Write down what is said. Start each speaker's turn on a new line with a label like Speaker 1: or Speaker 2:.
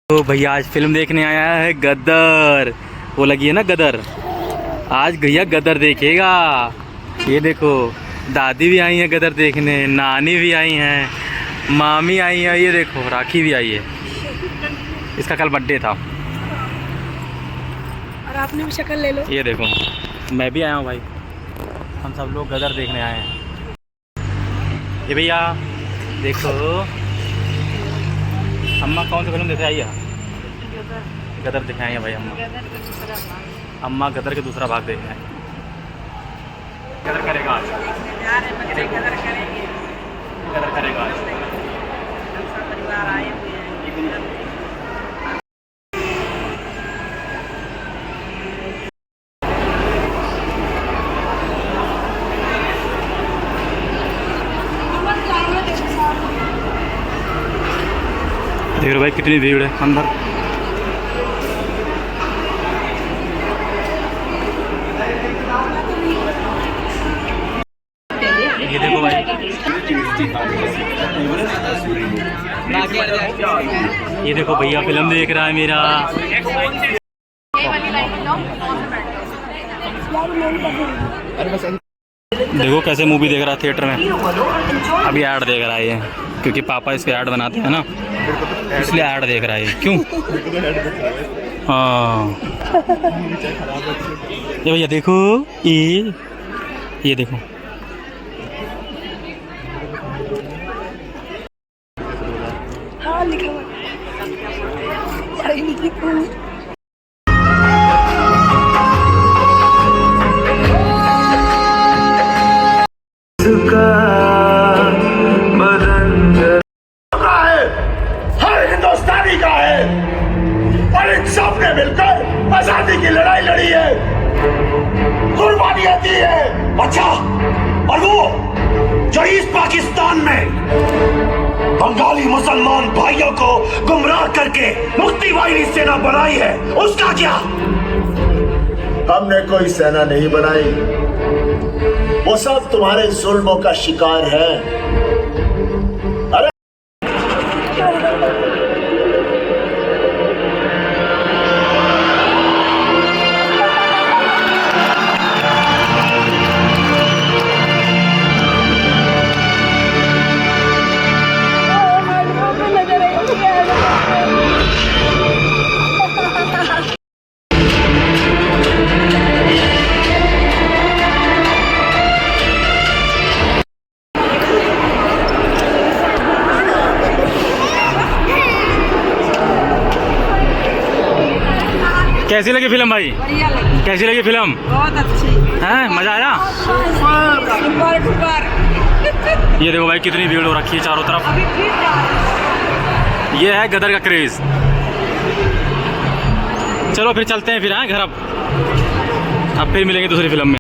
Speaker 1: तो भैया आज फिल्म देखने आया है गदर। वो लगी है ना गदर। आज भैया गदर देखेगा। ये देखो दादी भी आई है गदर देखने, नानी भी आई हैं, मामी आई है, ये देखो राखी भी आई है। इसका कल बर्थडे था।
Speaker 2: और आपने भी शक्ल ले लो।
Speaker 1: ये देखो मैं भी आया हूँ भाई। हम सब लोग गदर देखने आए हैं। ये भैया देखो अम्मा कौन सी फिल्म देखे आई है? गदर दिखे आई है भाई। अम्मा गदर के दूसरा भाग देखे हैं। गदर करेगा आज। गदर करेगा आज।
Speaker 2: परिवार आए हुए हैं।
Speaker 1: देख रहे भाई कितनी भीड़ है अंदर। ये देखो भाई, ये देखो भैया फिल्म देख रहा है मेरा। देखो कैसे मूवी देख रहा है थिएटर में। अभी ऐड देख रहा है ये, क्योंकि पापा इसके ऐड बनाते हैं ना, इसलिए ऐड देख रहा है। क्यों? हाँ ये भैया देखो, ये देखो
Speaker 2: हाँ लिखा हुआ
Speaker 3: हिंदुस्तानी का है और इन सब ने मिलकर आजादी की लड़ाई लड़ी है, कुर्बानियां दी है। अच्छा, और वो जो ईस्ट पाकिस्तान में बंगाली मुसलमान भाइयों को गुमराह करके मुक्ति वाहिनी सेना बनाई है, उसका क्या? हमने कोई सेना नहीं बनाई, वो सब तुम्हारे जुल्मों का शिकार है।
Speaker 1: कैसी लगी फिल्म भाई? कैसी लगी फिल्म?
Speaker 2: बहुत अच्छी
Speaker 1: है, मजा आया?
Speaker 2: Super duper.
Speaker 1: ये देखो भाई कितनी भीड़ हो रखी है चारों तरफ। ये है गदर का क्रेज। चलो फिर चलते हैं फिर घर। अब फिर मिलेंगे दूसरी फिल्म में।